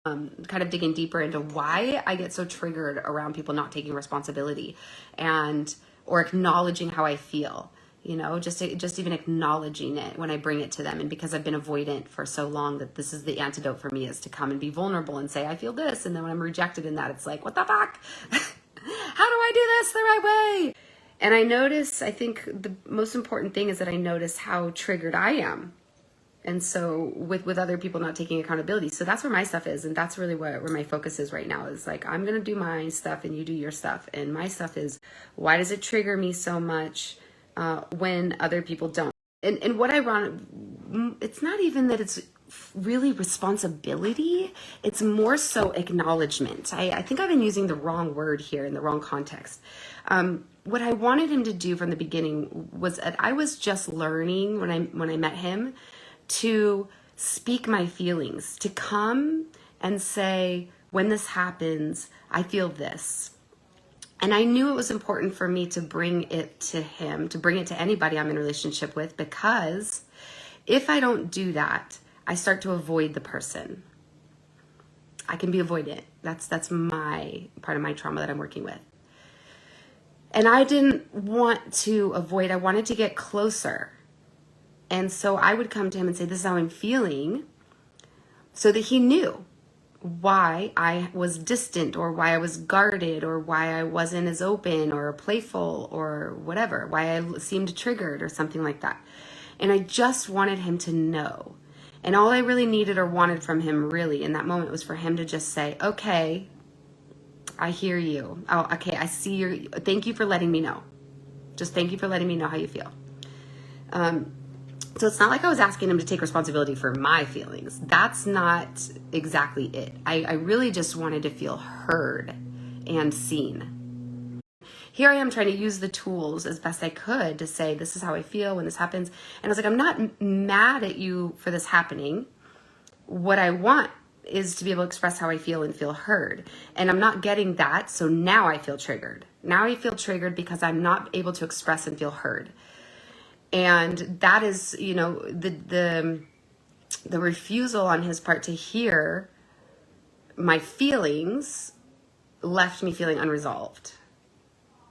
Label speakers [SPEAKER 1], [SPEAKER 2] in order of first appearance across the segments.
[SPEAKER 1] kind of digging deeper into why I get so triggered around people not taking responsibility or acknowledging how I feel, just even acknowledging it when I bring it to them. And because I've been avoidant for so long, that this is the antidote for me, is to come and be vulnerable and say, I feel this. And then when I'm rejected in that, it's like, what the fuck? How do I do this the right way? And I think the most important thing is that I notice how triggered I am. And so with other people not taking accountability. So that's where my stuff is. And that's really where my focus is right now, is like, I'm going to do my stuff and you do your stuff. And my stuff is, why does it trigger me so much when other people don't? And what it's not even that it's really responsibility. It's more so acknowledgement. I think I've been using the wrong word here in the wrong context. What I wanted him to do from the beginning was that I was just learning when I met him to speak my feelings, to come and say, when this happens, I feel this. And I knew it was important for me to bring it to him, to bring it to anybody I'm in a relationship with, because if I don't do that, I start to avoid the person. I can be avoidant. That's my part of my trauma that I'm working with. And I didn't want to avoid, I wanted to get closer. And so I would come to him and say, this is how I'm feeling, so that he knew why I was distant, or why I was guarded, or why I wasn't as open or playful or whatever, why I seemed triggered or something like that. And I just wanted him to know. And all I really needed or wanted from him really in that moment was for him to just say, okay, I hear you. Oh, okay, I see thank you for letting me know. Just thank you for letting me know how you feel. So it's not like I was asking him to take responsibility for my feelings. That's not exactly it. I really just wanted to feel heard and seen. Here I am trying to use the tools as best I could to say, this is how I feel when this happens. And I was like, I'm not mad at you for this happening. What I want is to be able to express how I feel and feel heard. And I'm not getting that, so now I feel triggered. Now I feel triggered because I'm not able to express and feel heard. And that is, the refusal on his part to hear my feelings left me feeling unresolved.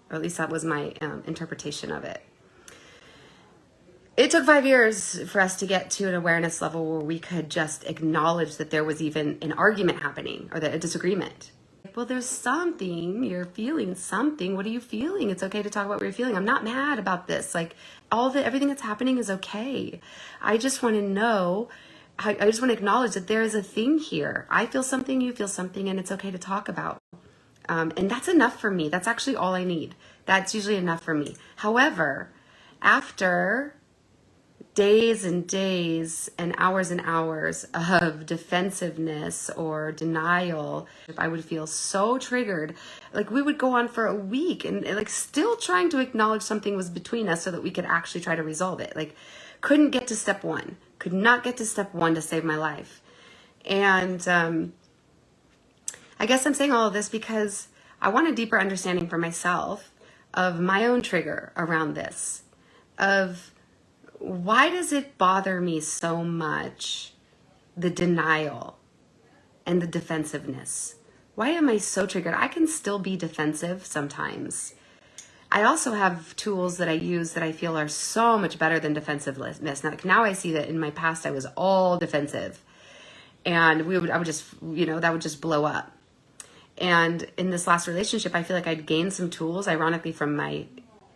[SPEAKER 1] Or at least that was my interpretation of it. It took 5 years for us to get to an awareness level where we could just acknowledge that there was even an argument happening, or a disagreement. Well, there's something, you're feeling something. What are you feeling? It's okay to talk about what you're feeling. I'm not mad about this. Like, everything that's happening is okay. I just want to know, I just want to acknowledge that there is a thing here. I feel something, you feel something, and it's okay to talk about. And that's enough for me. That's actually all I need. That's usually enough for me. However, after days and days and hours of defensiveness or denial, I would feel so triggered. Like, we would go on for a week and like still trying to acknowledge something was between us so that we could actually try to resolve it. Like, couldn't get to step one, could not get to step one to save my life. And I guess I'm saying all of this because I want a deeper understanding for myself of my own trigger around this, of why does it bother me so much, the denial and the defensiveness? Why am I so triggered? I can still be defensive sometimes. I also have tools that I use that I feel are so much better than defensiveness. Now I see that in my past I was all defensive, and I would just, that would just blow up. And in this last relationship, I feel like I'd gained some tools, ironically, from my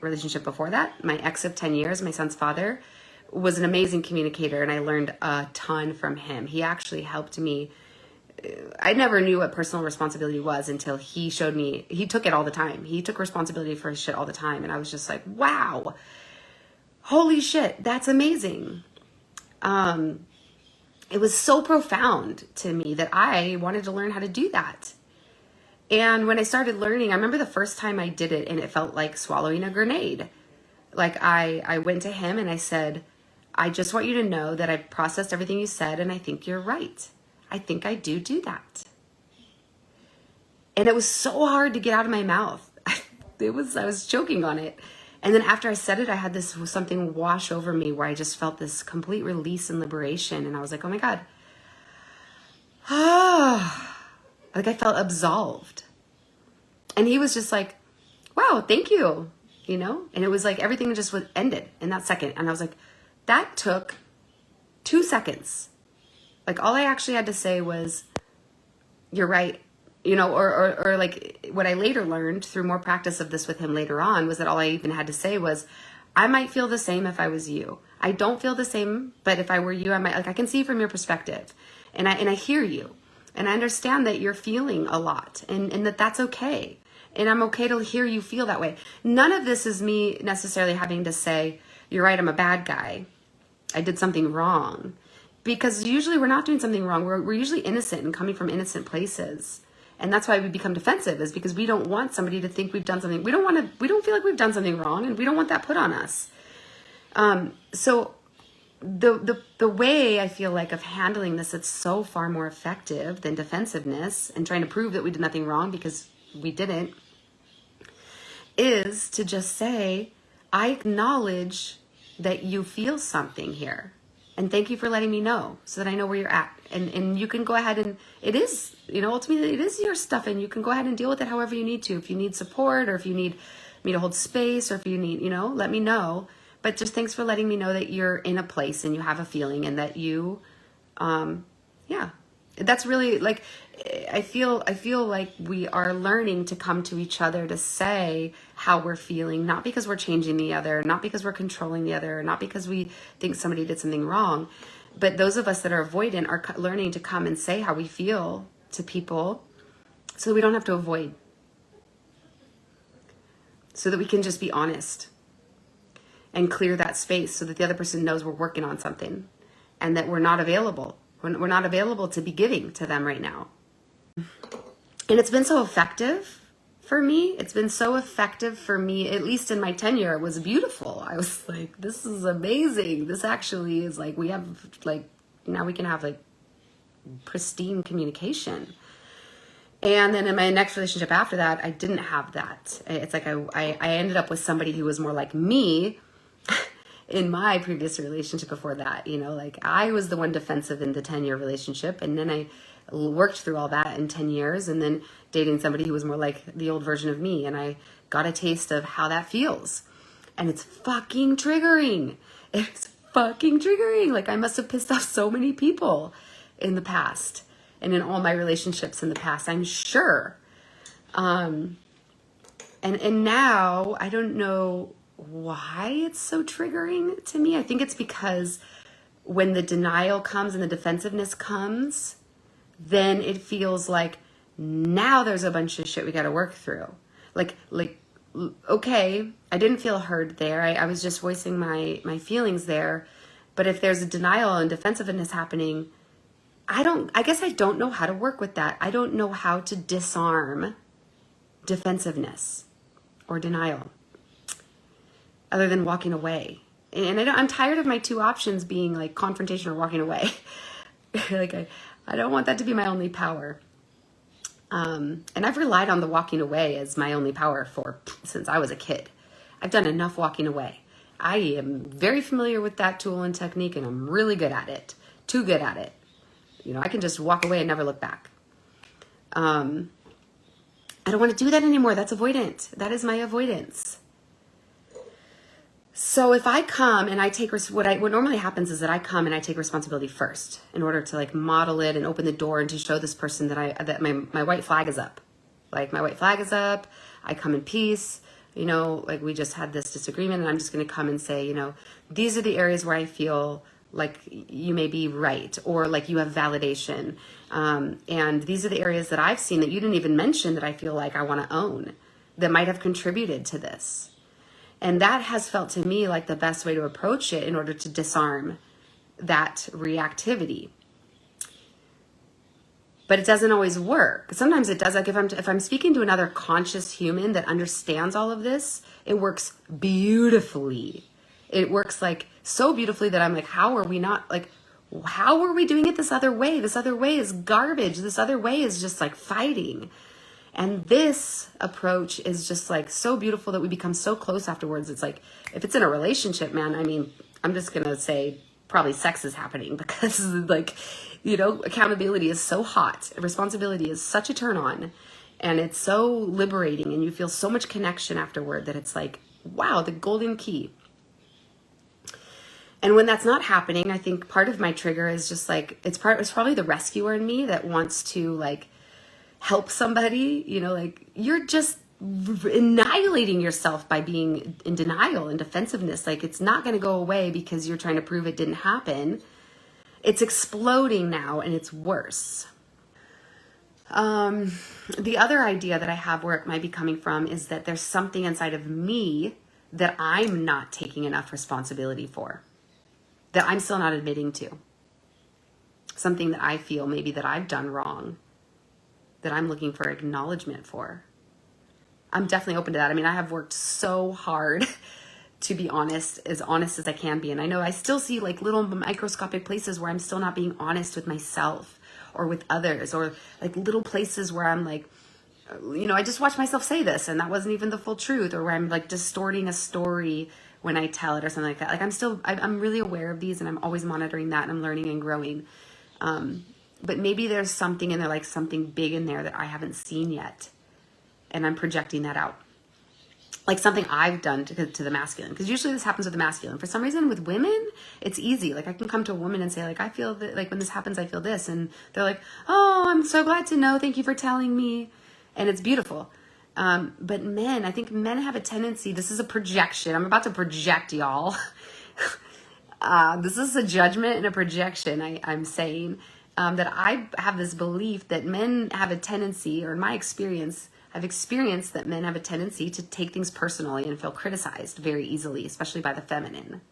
[SPEAKER 1] relationship before that. My ex of 10 years, my son's father, was an amazing communicator, and I learned a ton from him. He actually helped me. I never knew what personal responsibility was until he showed me. He took it all the time. He took responsibility for his shit all the time. And I was just like, wow, holy shit, that's amazing. It was so profound to me that I wanted to learn how to do that. And when I started learning, I remember the first time I did it and it felt like swallowing a grenade. Like, I went to him and I said, I just want you to know that I've processed everything you said and I think you're right. I think I do that. And it was so hard to get out of my mouth. I was choking on it. And then after I said it, I had something wash over me where I just felt this complete release and liberation. And I was like, oh my God. Like I felt absolved. And he was just like, wow, thank you, you know? And it was like everything just was ended in that second. And I was like, that took 2 seconds. Like all I actually had to say was, you're right. You know, or like what I later learned through more practice of this with him later on was that all I even had to say was, I might feel the same if I was you. I don't feel the same, but if I were you, I might, like, I can see from your perspective and I hear you and I understand that you're feeling a lot and that's okay. And I'm okay to hear you feel that way. None of this is me necessarily having to say, you're right, I'm a bad guy. I did something wrong. Because usually we're not doing something wrong. We're usually innocent and coming from innocent places. And that's why we become defensive, is because we don't want somebody to think we've done something. We don't feel like we've done something wrong, and we don't want that put on us. So the way I feel like of handling this, it's so far more effective than defensiveness and trying to prove that we did nothing wrong because we didn't, is to just say, I acknowledge that you feel something here. And thank you for letting me know so that I know where you're at. And you can go ahead and it is, you know, ultimately it is your stuff and you can go ahead and deal with it however you need to. If you need support or if you need me to hold space or if you need, you know, let me know. But just thanks for letting me know that you're in a place and you have a feeling and that you, yeah, that's really like, I feel like we are learning to come to each other to say how we're feeling, not because we're changing the other, not because we're controlling the other, not because we think somebody did something wrong, but those of us that are avoidant are learning to come and say how we feel to people so that we don't have to avoid, so that we can just be honest and clear that space so that the other person knows we're working on something and that we're not available. We're not available to be giving to them right now. And it's been so effective for me. It's been so effective for me, at least in my tenure. It was beautiful. I was like, this is amazing. This actually is like, we have like, now we can have like pristine communication. And then in my next relationship after that, I didn't have that. It's like I ended up with somebody who was more like me in my previous relationship before that. You know, like I was the one defensive in the 10-year relationship. And then I worked through all that in 10 years and then dating somebody who was more like the old version of me. And I got a taste of how that feels. And it's fucking triggering. It's fucking triggering. Like I must have pissed off so many people in the past and in all my relationships in the past, I'm sure. And now I don't know why it's so triggering to me. I think it's because when the denial comes and the defensiveness comes, then it feels like now there's a bunch of shit we got to work through. Like, okay, I didn't feel heard there. I was just voicing my feelings there. But if there's a denial and defensiveness happening, I guess I don't know how to work with that. I don't know how to disarm defensiveness or denial other than walking away. And I'm tired of my two options being like confrontation or walking away. Like I don't want that to be my only power. And I've relied on the walking away as my only power since I was a kid. I've done enough walking away. I am very familiar with that tool and technique and I'm really good at it. Too good at it. You know, I can just walk away and never look back. I don't want to do that anymore. That's avoidant. That is my avoidance. So if I come and I take, what normally happens is that I come and I take responsibility first in order to like model it and open the door and to show this person that my white flag is up. Like my white flag is up. I come in peace. You know, like we just had this disagreement and I'm just going to come and say, you know, these are the areas where I feel like you may be right or like you have validation. And these are the areas that I've seen that you didn't even mention that I feel like I want to own that might have contributed to this. And that has felt to me like the best way to approach it in order to disarm that reactivity. But it doesn't always work. Sometimes it does. Like if I'm speaking to another conscious human that understands all of this, it works beautifully. It works like so beautifully that I'm like, how are we doing it this other way? This other way is garbage. This other way is just like fighting. And this approach is just like so beautiful that we become so close afterwards. It's like, if it's in a relationship, man, I mean, I'm just going to say probably sex is happening because like, you know, accountability is so hot. Responsibility is such a turn on, and it's so liberating, and you feel so much connection afterward that it's like, wow, the golden key. And when that's not happening, I think part of my trigger is just like, it's probably the rescuer in me that wants to like help somebody, you know, like you're just annihilating yourself by being in denial and defensiveness. Like it's not going to go away because you're trying to prove it didn't happen. It's exploding now, and it's worse. The other idea that I have where it might be coming from is that there's something inside of me that I'm not taking enough responsibility for, that I'm still not admitting to. Something that I feel maybe that I've done wrong, that I'm looking for acknowledgement for. I'm definitely open to that. I mean, I have worked so hard to be honest as I can be. And I know I still see like little microscopic places where I'm still not being honest with myself or with others, or like little places where I'm like, you know, I just watched myself say this and that wasn't even the full truth, or where I'm like distorting a story when I tell it or something like that. Like I'm really aware of these, and I'm always monitoring that, and I'm learning and growing. But maybe there's something in there, like something big in there that I haven't seen yet. And I'm projecting that out. Like something I've done to the masculine. Because usually this happens with the masculine. For some reason with women, it's easy. Like I can come to a woman and say like, I feel that, like when this happens, I feel this. And they're like, oh, I'm so glad to know. Thank you for telling me. And it's beautiful. But men, I think men have a tendency, this is a projection. I'm about to project, y'all. This is a judgment and a projection, I'm saying. That I have this belief that men have a tendency, or in my experience, I've experienced that men have a tendency to take things personally and feel criticized very easily, especially by the feminine.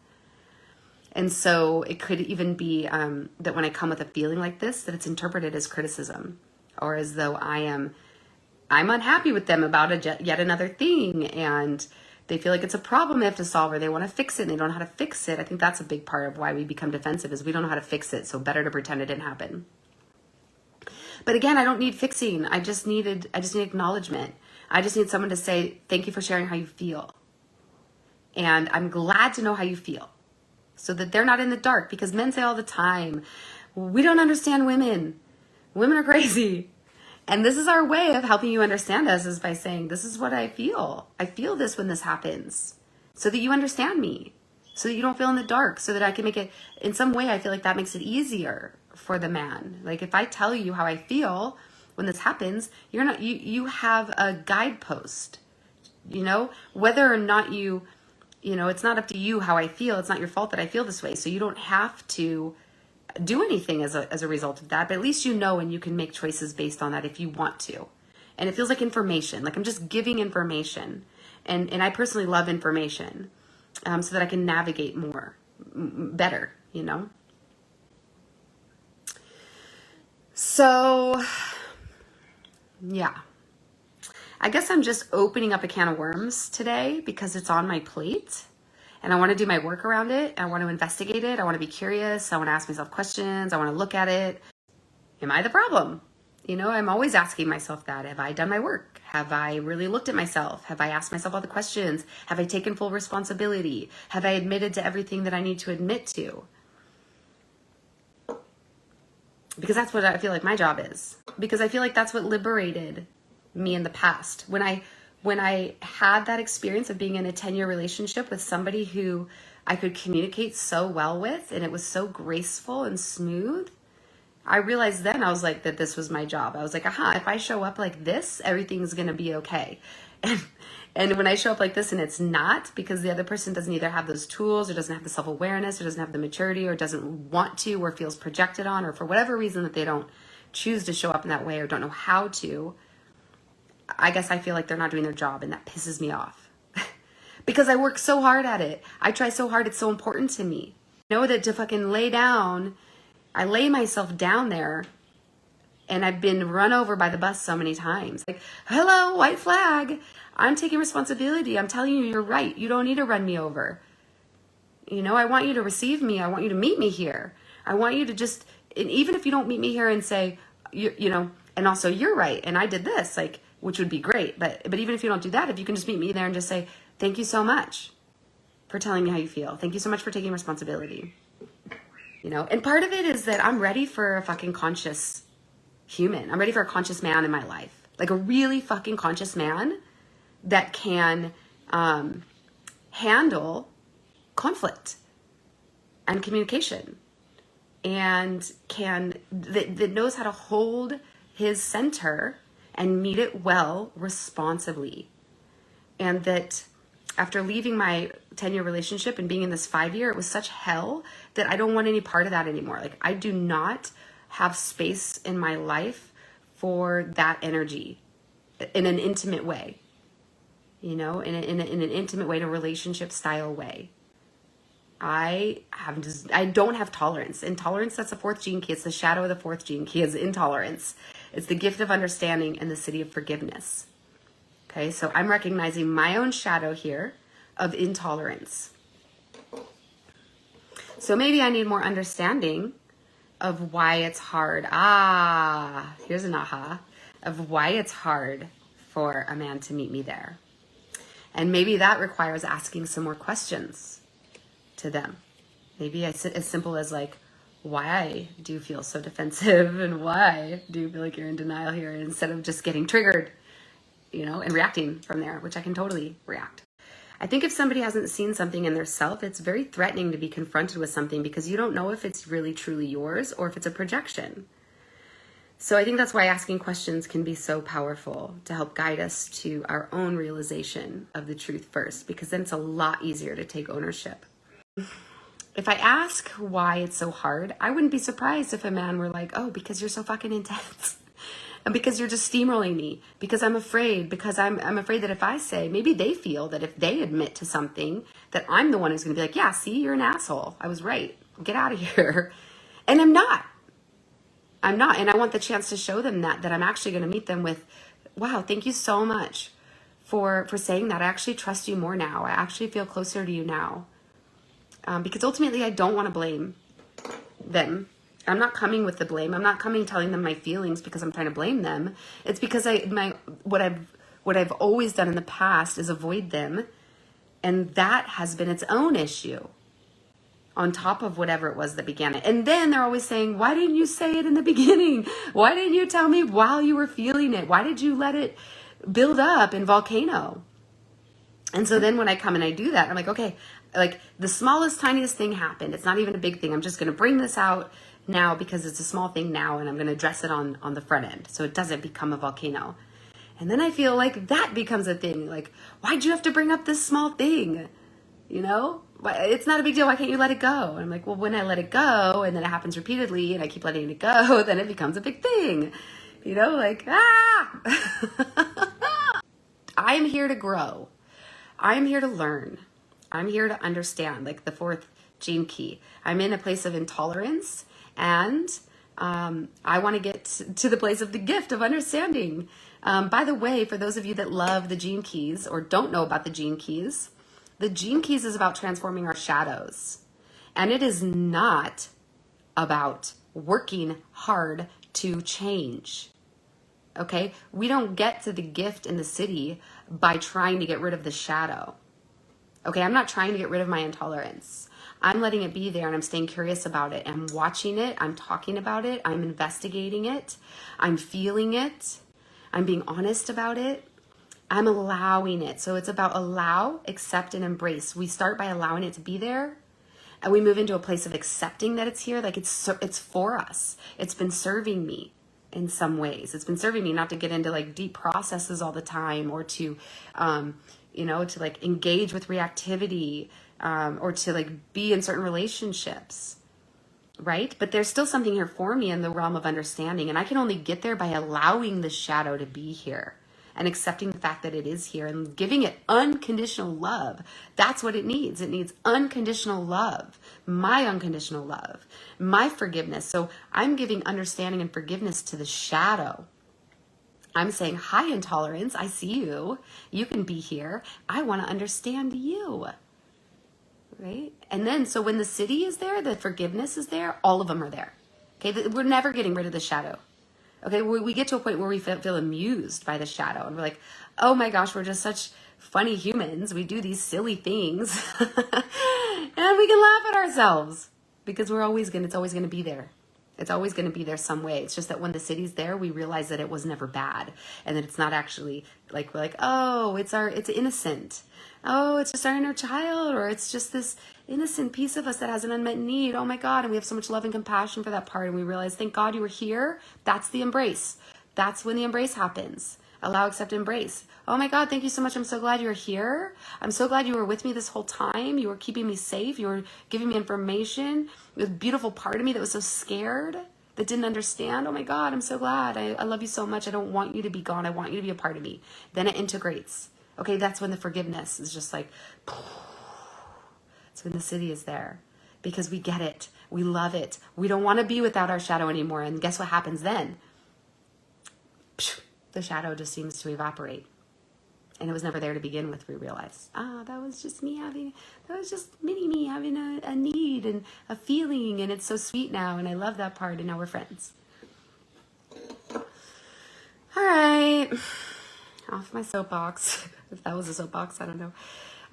[SPEAKER 1] And so it could even be that when I come with a feeling like this, that it's interpreted as criticism, or as though I'm unhappy with them about yet another thing, and they feel like it's a problem they have to solve, or they want to fix it and they don't know how to fix it. I think that's a big part of why we become defensive, is we don't know how to fix it, so better to pretend it didn't happen. But again, I don't need fixing. I just need acknowledgement. I just need someone to say, thank you for sharing how you feel. And I'm glad to know how you feel, so that they're not in the dark. Because men say all the time, we don't understand women. Women are crazy. And this is our way of helping you understand us, is by saying, this is what I feel. I feel this when this happens, so that you understand me, so that you don't feel in the dark, so that I can make it, in some way, I feel like that makes it easier for the man. Like if I tell you how I feel when this happens, you have a guidepost, you know, whether or not you know, it's not up to you how I feel. It's not your fault that I feel this way. So you don't have to do anything as a result of that, but at least you know, and you can make choices based on that if you want to. And it feels like information, like I'm just giving information. And I personally love information, so that I can navigate better, you know? So, yeah, I guess I'm just opening up a can of worms today because it's on my plate and I want to do my work around it. I want to investigate it. I want to be curious. I want to ask myself questions. I want to look at it. Am I the problem? You know, I'm always asking myself that. Have I done my work? Have I really looked at myself? Have I asked myself all the questions? Have I taken full responsibility? Have I admitted to everything that I need to admit to? Because that's what I feel like my job is. Because I feel like that's what liberated me in the past. When I had that experience of being in a 10-year relationship with somebody who I could communicate so well with, and it was so graceful and smooth, I realized then, I was like, that this was my job. I was like, aha, if I show up like this, everything's going to be okay. And when I show up like this and it's not, because the other person doesn't either have those tools, or doesn't have the self-awareness, or doesn't have the maturity, or doesn't want to, or feels projected on, or for whatever reason that they don't choose to show up in that way or don't know how to, I guess I feel like they're not doing their job, and that pisses me off. Because I work so hard at it. I try so hard. It's so important to me. I know that to fucking lay down, I lay myself down there, and I've been run over by the bus so many times. Like, hello, white flag. I'm taking responsibility. I'm telling you, you're right. You don't need to run me over. You know, I want you to receive me. I want you to meet me here. I want you to just, and even if you don't meet me here and say, you know, and also you're right, and I did this, like, which would be great. But even if you don't do that, if you can just meet me there and just say, thank you so much for telling me how you feel. Thank you so much for taking responsibility. And part of it is that I'm ready for a fucking conscious human. I'm ready for a conscious man in my life. Like a really fucking conscious man that can handle conflict and communication and that knows how to hold his center and meet it well responsibly. And that after leaving my 10-year relationship and being in this 5-year, it was such hell that I don't want any part of that anymore. Like I do not have space in my life for that energy in an intimate way, in an intimate way, in a relationship style way. I don't have tolerance. Intolerance, that's the 4th gene key. It's the shadow of the 4th gene key, is intolerance. It's the gift of understanding and the city of forgiveness. Okay, so I'm recognizing my own shadow here of intolerance. So maybe I need more understanding of why it's hard. Here's an aha of why it's hard for a man to meet me there. And maybe that requires asking some more questions to them. Maybe as simple as like, why do you feel so defensive? And why do you feel like you're in denial here? Instead of just getting triggered, and reacting from there, which I can totally react. I think if somebody hasn't seen something in their self, it's very threatening to be confronted with something because you don't know if it's really truly yours or if it's a projection. So I think that's why asking questions can be so powerful to help guide us to our own realization of the truth first, because then it's a lot easier to take ownership. If I ask why it's so hard, I wouldn't be surprised if a man were like, oh, because you're so fucking intense. And because you're just steamrolling me, because I'm afraid, because I'm afraid that if I say, maybe they feel that if they admit to something, that I'm the one who's going to be like, yeah, see, you're an asshole. I was right. Get out of here. And I'm not. And I want the chance to show them that I'm actually going to meet them with, wow, thank you so much for saying that. I actually trust you more now. I actually feel closer to you now. Because ultimately I don't want to blame them. I'm not coming with the blame. I'm not coming telling them my feelings because I'm trying to blame them. It's because what I've always done in the past is avoid them. And that has been its own issue on top of whatever it was that began it. And then they're always saying, why didn't you say it in the beginning? Why didn't you tell me while you were feeling it? Why did you let it build up in volcano? And so then when I come and I do that, I'm like, okay, like the smallest, tiniest thing happened. It's not even a big thing. I'm just going to bring this out now because it's a small thing now, and I'm going to address it on the front end so it doesn't become a volcano. And then I feel like that becomes a thing. Like, why'd you have to bring up this small thing? It's not a big deal. Why can't you let it go? And I'm like, well, when I let it go and then it happens repeatedly and I keep letting it go, then it becomes a big thing. I'm here to grow. I'm here to learn. I'm here to understand, like the 4th gene key. I'm in a place of intolerance, and I want to get to the place of the gift of understanding. By the way, for those of you that love the gene keys or don't know about the gene keys is about transforming our shadows. And it is not about working hard to change. Okay? We don't get to the gift in the city by trying to get rid of the shadow. Okay, I'm not trying to get rid of my intolerance. I'm letting it be there and I'm staying curious about it. I'm watching it. I'm talking about it. I'm investigating it. I'm feeling it. I'm being honest about it. I'm allowing it. So it's about allow, accept, and embrace. We start by allowing it to be there, and we move into a place of accepting that it's here. Like it's for us. It's been serving me in some ways. It's been serving me not to get into like deep processes all the time, or to to like engage with reactivity, or to like be in certain relationships, right? But there's still something here for me in the realm of understanding. And I can only get there by allowing the shadow to be here and accepting the fact that it is here and giving it unconditional love. That's what it needs. It needs unconditional love, my unconditional love, my forgiveness. So I'm giving understanding and forgiveness to the shadow. I'm saying, hi, intolerance. I see you. You can be here. I want to understand you. Right? And then, so when the city is there, the forgiveness is there, all of them are there. Okay? We're never getting rid of the shadow. Okay? We get to a point where we feel amused by the shadow. And we're like, oh my gosh, we're just such funny humans. We do these silly things. And we can laugh at ourselves. because it's always gonna be there. It's always going to be there some way. It's just that when the city's there, we realize that it was never bad, and that it's not actually like, we're like, oh, it's innocent. Oh, it's just our inner child, or it's just this innocent piece of us that has an unmet need. Oh my God. And we have so much love and compassion for that part. And we realize, thank God you were here. That's the embrace. That's when the embrace happens. Allow, accept, embrace. Oh my God, thank you so much. I'm so glad you're here. I'm so glad you were with me this whole time. You were keeping me safe. You were giving me information. It was a beautiful part of me that was so scared, that didn't understand. Oh my God, I'm so glad. I love you so much. I don't want you to be gone. I want you to be a part of me. Then it integrates. Okay, that's when the forgiveness is just like, it's when the city is there. Because we get it. We love it. We don't want to be without our shadow anymore. And guess what happens then? The shadow just seems to evaporate. And it was never there to begin with, we realized. That was just mini me having a need and a feeling, and it's so sweet now, and I love that part, and now we're friends. All right. Off my soapbox. If that was a soapbox, I don't know.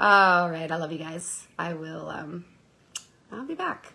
[SPEAKER 1] All right, I love you guys. I'll be back.